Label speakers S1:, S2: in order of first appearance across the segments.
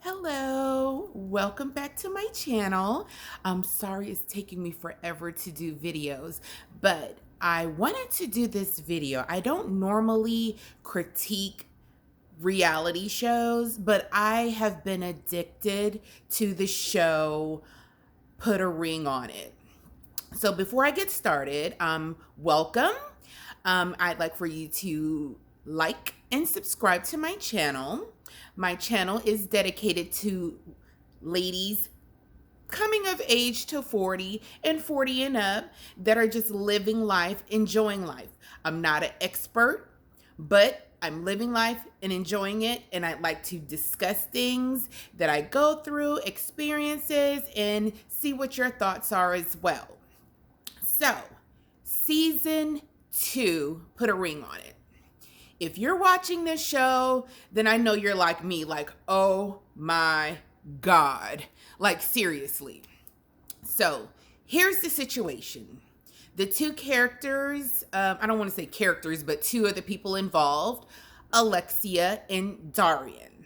S1: Hello, welcome back to my channel. I'm sorry it's taking me forever to do videos, but I wanted to do this video. I don't normally critique reality shows, but I have been addicted to the show Put a Ring on It. So before I get started, welcome. I'd like for you to like and subscribe to my channel. My channel is dedicated to ladies coming of age to 40 and 40 and up that are just living life, enjoying life. I'm not an expert, but I'm living life and enjoying it. And I'd like to discuss things that I go through, experiences, and see what your thoughts are as well. So, season 2, Put a Ring on It. If you're watching this show, then I know you're like me, like, oh my God. Like, seriously. So, here's the situation. The two characters, I don't want to say characters, but two of the people involved, Alexia and Darian.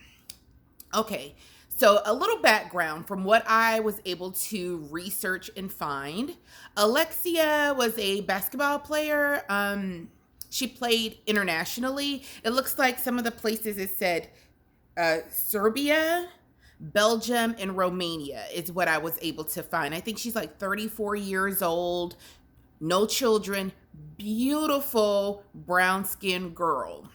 S1: Okay, so a little background from what I was able to research and find. Alexia was a basketball player. She played internationally. It looks like some of the places it said Serbia, Belgium, and Romania is what I was able to find. I think she's like 34 years old, no children, beautiful brown skinned girl.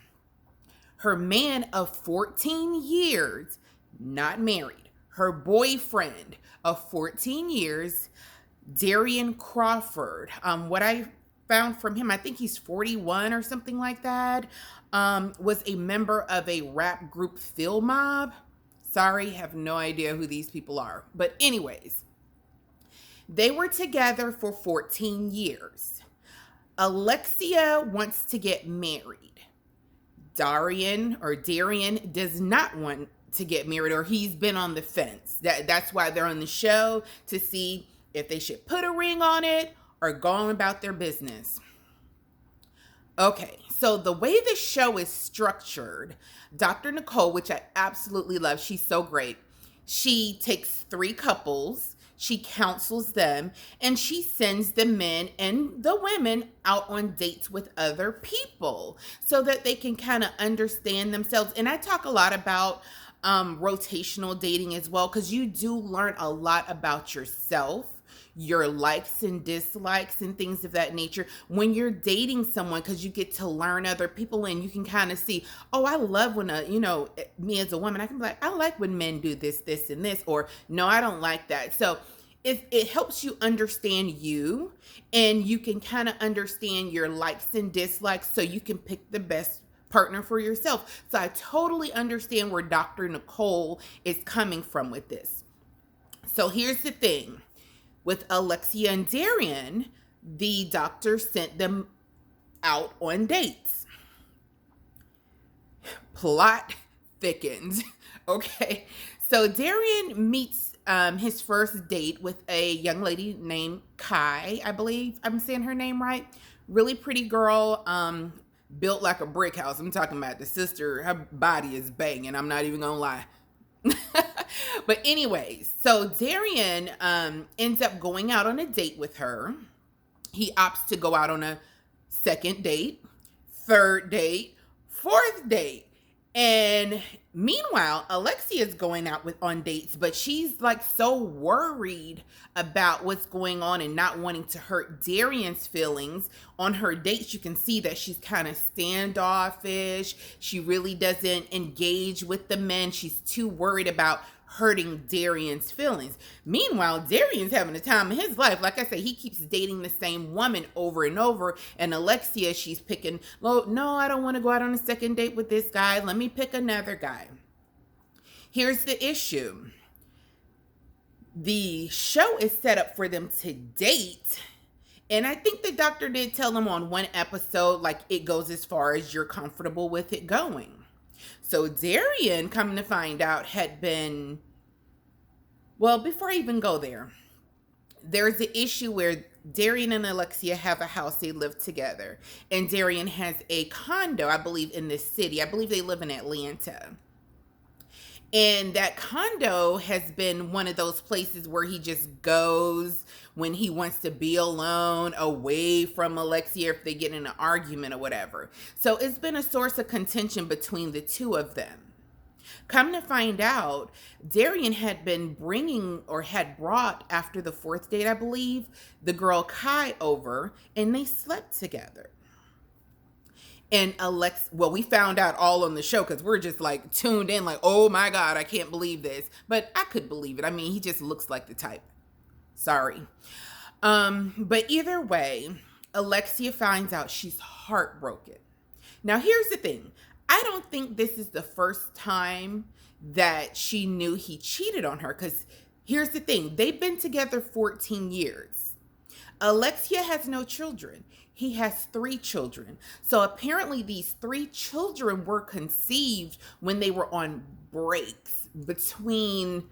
S1: Her man of 14 years, not married, her boyfriend of 14 years, Darian Crawford. What I found from him, I think he's 41 or something like that, was a member of a rap group, Phil Mob. Sorry, have no idea who these people are. But anyways, they were together for 14 years. Alexia wants to get married. Darian does not want to get married, or he's been on the fence. That's why they're on the show, to see if they should put a ring on it or go on about their business. Okay, so the way the show is structured, Dr. Nicole, which I absolutely love, she's so great. She takes 3 couples, she counsels them, and she sends the men and the women out on dates with other people so that they can kind of understand themselves. And I talk a lot about rotational dating as well, because you do learn a lot about yourself, your likes and dislikes and things of that nature when you're dating someone, because you get to learn other people and you can kind of see, oh, I love when me as a woman, I can be like, I like when men do this and this, or no, I don't like that. So it helps you understand you, and you can kind of understand your likes and dislikes so you can pick the best partner for yourself. So I totally understand where Dr. Nicole is coming from with this. So here's the thing. With Alexia and Darian, the doctor sent them out on dates. Plot thickens. Okay. So Darian meets his first date with a young lady named Kai. I believe I'm saying her name right. Really pretty girl. Built like a brick house. I'm talking about the sister. Her body is banging. I'm not even gonna lie. But anyways, so Darian ends up going out on a date with her. He opts to go out on a second date, third date, fourth date. And meanwhile, Alexia is going out on dates, but she's like so worried about what's going on and not wanting to hurt Darian's feelings. On her dates, you can see that she's kind of standoffish. She really doesn't engage with the men. She's too worried about hurting Darian's feelings. Meanwhile, Darian's having a time of his life. Like I said, he keeps dating the same woman over and over. And Alexia, she's picking, well, no, I don't want to go out on a second date with this guy. Let me pick another guy. Here's the issue. The show is set up for them to date. And I think the doctor did tell them on one episode, like, it goes as far as you're comfortable with it going. So Darian, coming to find out, had been, well, before I even go there, there's an issue where Darian and Alexia have a house. They live together. And Darian has a condo, I believe, in this city. I believe they live in Atlanta. And that condo has been one of those places where he just goes when he wants to be alone, away from Alexia if they get in an argument or whatever. So it's been a source of contention between the two of them. Come to find out, Darian had been bringing, or had brought after the fourth date, I believe, the girl Kai over, and they slept together. And we found out all on the show because we're just like tuned in, like, oh my God, I can't believe this. But I could believe it. I mean, he just looks like the type. Sorry. But either way, Alexia finds out she's heartbroken. Now, here's the thing. I don't think this is the first time that she knew he cheated on her, because here's the thing. They've been together 14 years. Alexia has no children. He has 3 children. So apparently these 3 children were conceived when they were on breaks between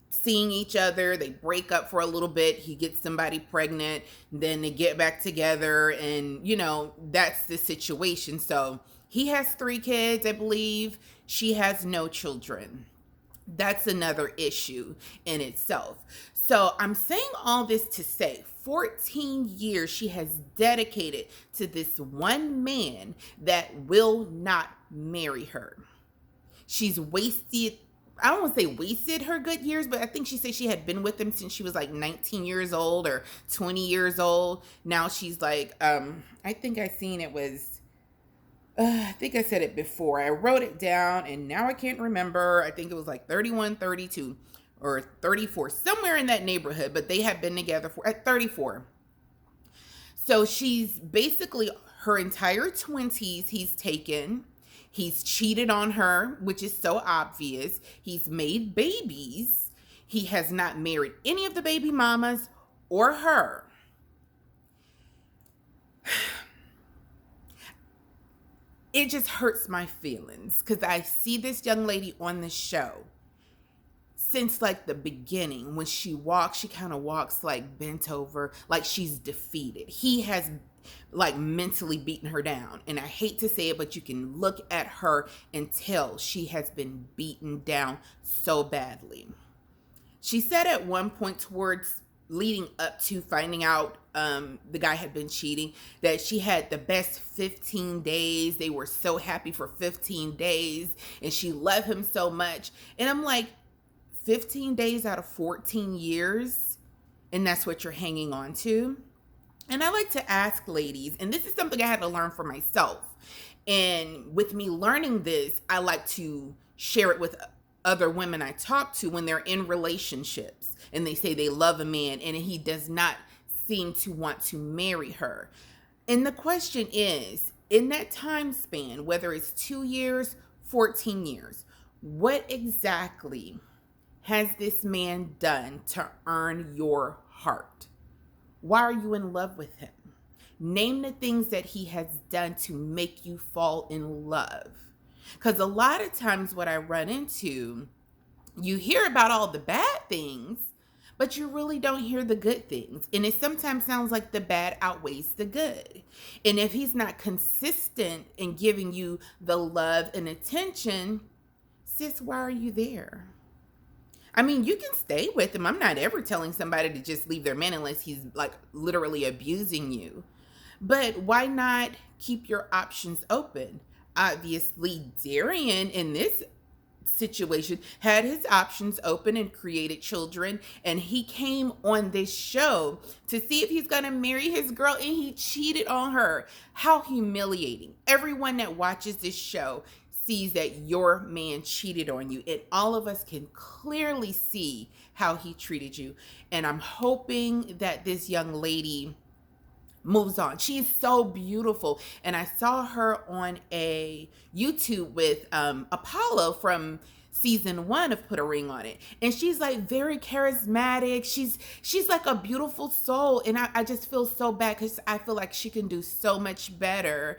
S1: seeing each other. They break up for a little bit. He gets somebody pregnant. Then they get back together. And, that's the situation. So he has 3 kids, I believe. She has no children. That's another issue in itself. So I'm saying all this to say 14 years she has dedicated to this one man that will not marry her. She's wasted, I don't want to say wasted her good years, but I think she said she had been with him since she was like 19 years old or 20 years old. Now she's like, I think I seen it was, I think I said it before. I wrote it down and now I can't remember. I think it was like 31, 32 or 34, somewhere in that neighborhood, but they have been together at 34. So she's basically her entire 20s he's taken. He's cheated on her, which is so obvious. He's made babies. He has not married any of the baby mamas or her. It just hurts my feelings because I see this young lady on the show since like the beginning. When she walks, she kind of walks like bent over, like she's defeated. He has like mentally beaten her down. And I hate to say it, but you can look at her and tell she has been beaten down so badly. She said at one point towards leading up to finding out the guy had been cheating, that she had the best 15 days. They were so happy for 15 days and she loved him so much. And I'm like, 15 days out of 14 years, and that's what you're hanging on to? And I like to ask ladies, and this is something I had to learn for myself. And with me learning this, I like to share it with other women I talk to when they're in relationships and they say they love a man and he does not seem to want to marry her. And the question is, in that time span, whether it's 2 years, 14 years, what exactly has this man done to earn your heart? Why are you in love with him? Name the things that he has done to make you fall in love. Because a lot of times what I run into, you hear about all the bad things, but you really don't hear the good things. And it sometimes sounds like the bad outweighs the good. And if he's not consistent in giving you the love and attention, sis, why are you there? I mean, you can stay with him. I'm not ever telling somebody to just leave their man unless he's like literally abusing you. But why not keep your options open? Obviously, Darian in this situation had his options open and created children, and he came on this show to see if he's gonna marry his girl, and he cheated on her. How humiliating. Everyone that watches this show sees that your man cheated on you, and all of us can clearly see how he treated you. And I'm hoping that this young lady moves on. She's so beautiful. And I saw her on a YouTube with Apollo from season 1 of Put a Ring on It. And she's like very charismatic. She's like a beautiful soul. And I just feel so bad because I feel like she can do so much better.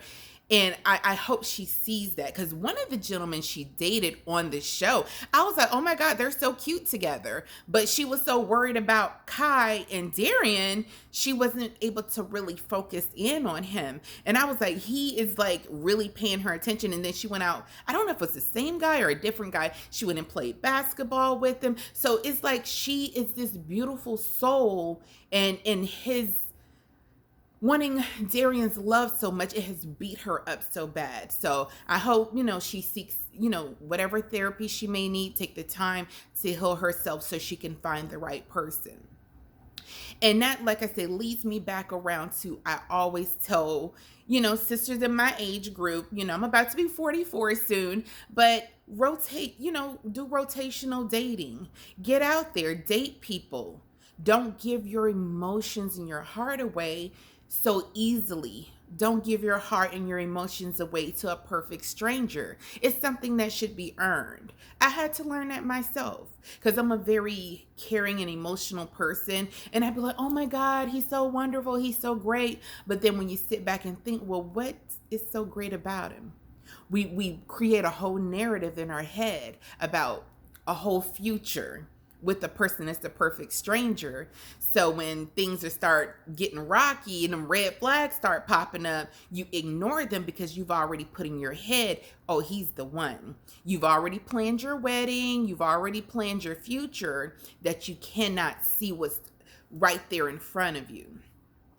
S1: And I hope she sees that, because one of the gentlemen she dated on the show, I was like, oh my God, they're so cute together. But she was so worried about Kai and Darian, she wasn't able to really focus in on him. And I was like, he is like really paying her attention. And then she went out, I don't know if it's the same guy or a different guy. She went and played basketball with him. So it's like she is this beautiful soul, and in his wanting Darian's love so much, it has beat her up so bad. So I hope, she seeks, whatever therapy she may need, take the time to heal herself so she can find the right person. And that, like I said, leads me back around to, I always tell, sisters in my age group, I'm about to be 44 soon, but rotate, do rotational dating. Get out there, date people. Don't give your emotions and your heart away so easily. Don't give your heart and your emotions away to a perfect stranger. It's something that should be earned. I had to learn that myself, because I'm a very caring and emotional person. And I'd be like, oh my God, he's so wonderful. He's so great. But then when you sit back and think, well, what is so great about him? We create a whole narrative in our head about a whole future with the person that's the perfect stranger. So when things start getting rocky and them red flags start popping up, you ignore them because you've already put in your head, oh, he's the one. You've already planned your wedding. You've already planned your future, that you cannot see what's right there in front of you.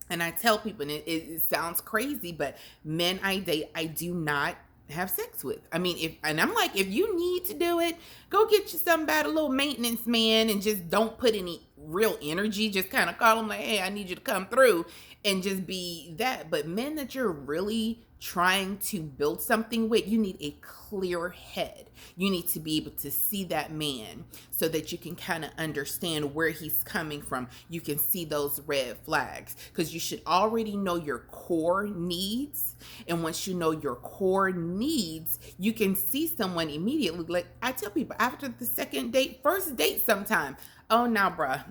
S1: And I tell people, and it sounds crazy, but men I date, I do not have sex with. I mean, I'm like, if you need to do it, go get you somebody, a little maintenance man, and just don't put any real energy. Just kind of call them like, hey, I need you to come through, and just be that. But men that you're really trying to build something with, you need a clear head. You need to be able to see that man so that you can kind of understand where he's coming from. You can see those red flags, because you should already know your core needs. And once you know your core needs, you can see someone immediately. Like I tell people, after the second date, first date sometime, oh, now, bruh,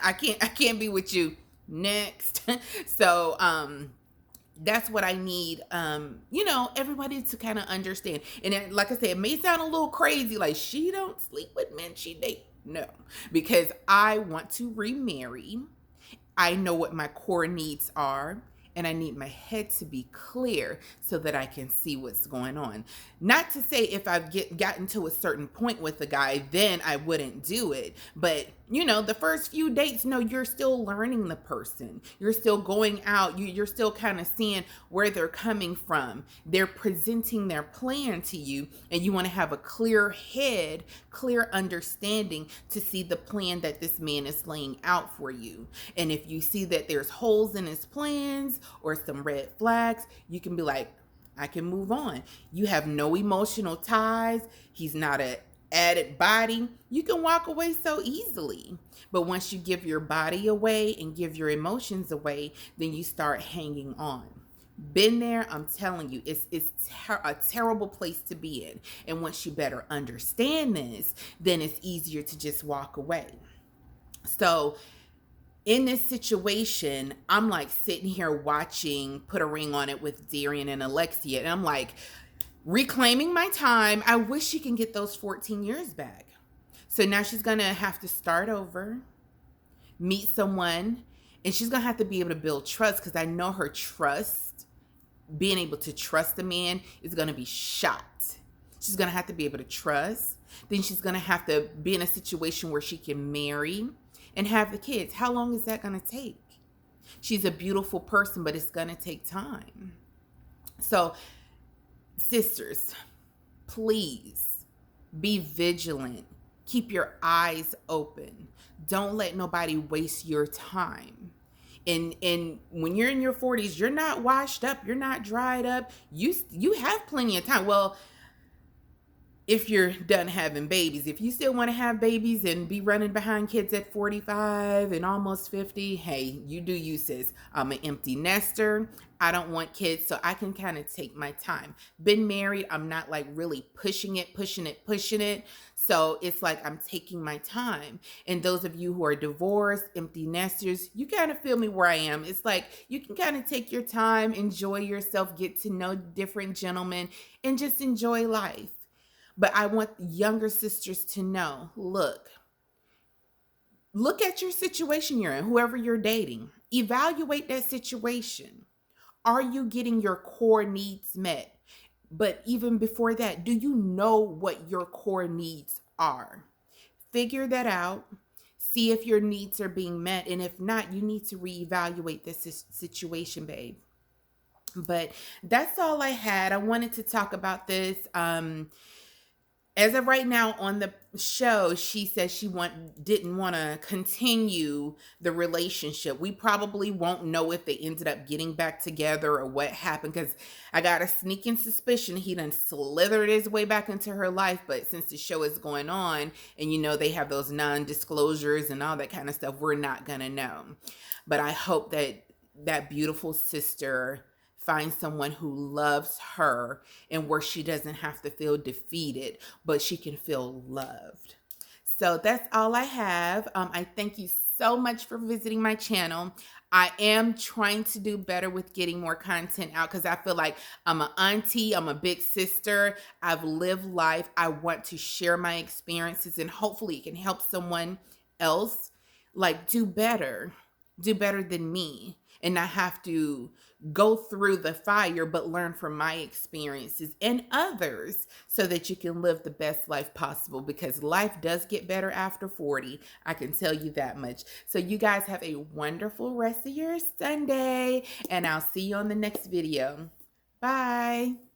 S1: I can't be with you. Next. So, that's what I need, everybody to kind of understand. And it, like I said, it may sound a little crazy, like she don't sleep with men she date. No, because I want to remarry. I know what my core needs are, and I need my head to be clear so that I can see what's going on. Not to say if I've gotten to a certain point with the guy, then I wouldn't do it. But, the first few dates, no, you're still learning the person. You're still going out. You're still kind of seeing where they're coming from. They're presenting their plan to you, and you want to have a clear head, clear understanding to see the plan that this man is laying out for you. And if you see that there's holes in his plans or some red flags, you can be like, I can move on. You have no emotional ties. He's not an added body. You can walk away so easily. But once you give your body away and give your emotions away, then you start hanging on. Been there, I'm telling you, it's a terrible place to be in. And once you better understand this, then it's easier to just walk away. So in this situation, I'm like sitting here watching Put a Ring on It with Darian and Alexia, and I'm like reclaiming my time. I wish she can get those 14 years back. So now she's going to have to start over, meet someone, and she's going to have to be able to build trust, because I know her trust, being able to trust a man, is going to be shot. She's going to have to be able to trust. Then she's going to have to be in a situation where she can marry and have the kids. How long is that going to take? She's a beautiful person, but it's going to take time. So, sisters, please be vigilant. Keep your eyes open. Don't let nobody waste your time. And when you're in your 40s, you're not washed up. You're not dried up. You have plenty of time. Well, if you're done having babies, if you still want to have babies and be running behind kids at 45 and almost 50, hey, you do you, sis. I'm an empty nester. I don't want kids, so I can kind of take my time. Been married, I'm not like really pushing it. So it's like I'm taking my time. And those of you who are divorced, empty nesters, you kind of feel me where I am. It's like you can kind of take your time, enjoy yourself, get to know different gentlemen, and just enjoy life. But I want younger sisters to know, look at your situation you're in, whoever you're dating. Evaluate that situation. Are you getting your core needs met? But even before that, do you know what your core needs are? Figure that out. See if your needs are being met. And if not, you need to reevaluate this situation, babe. But that's all I had. I wanted to talk about this. As of right now on the show, she says she didn't want to continue the relationship. We probably won't know if they ended up getting back together or what happened, because I got a sneaking suspicion he done slithered his way back into her life. But since the show is going on and they have those non-disclosures and all that kind of stuff, we're not gonna know. But I hope that that beautiful sister find someone who loves her and where she doesn't have to feel defeated, but she can feel loved. So that's all I have. I thank you so much for visiting my channel. I am trying to do better with getting more content out because I feel like I'm an auntie, I'm a big sister. I've lived life. I want to share my experiences and hopefully it can help someone else do better than me and not have to go through the fire, but learn from my experiences and others so that you can live the best life possible, because life does get better after 40. I can tell you that much. So you guys have a wonderful rest of your Sunday, and I'll see you on the next video. Bye.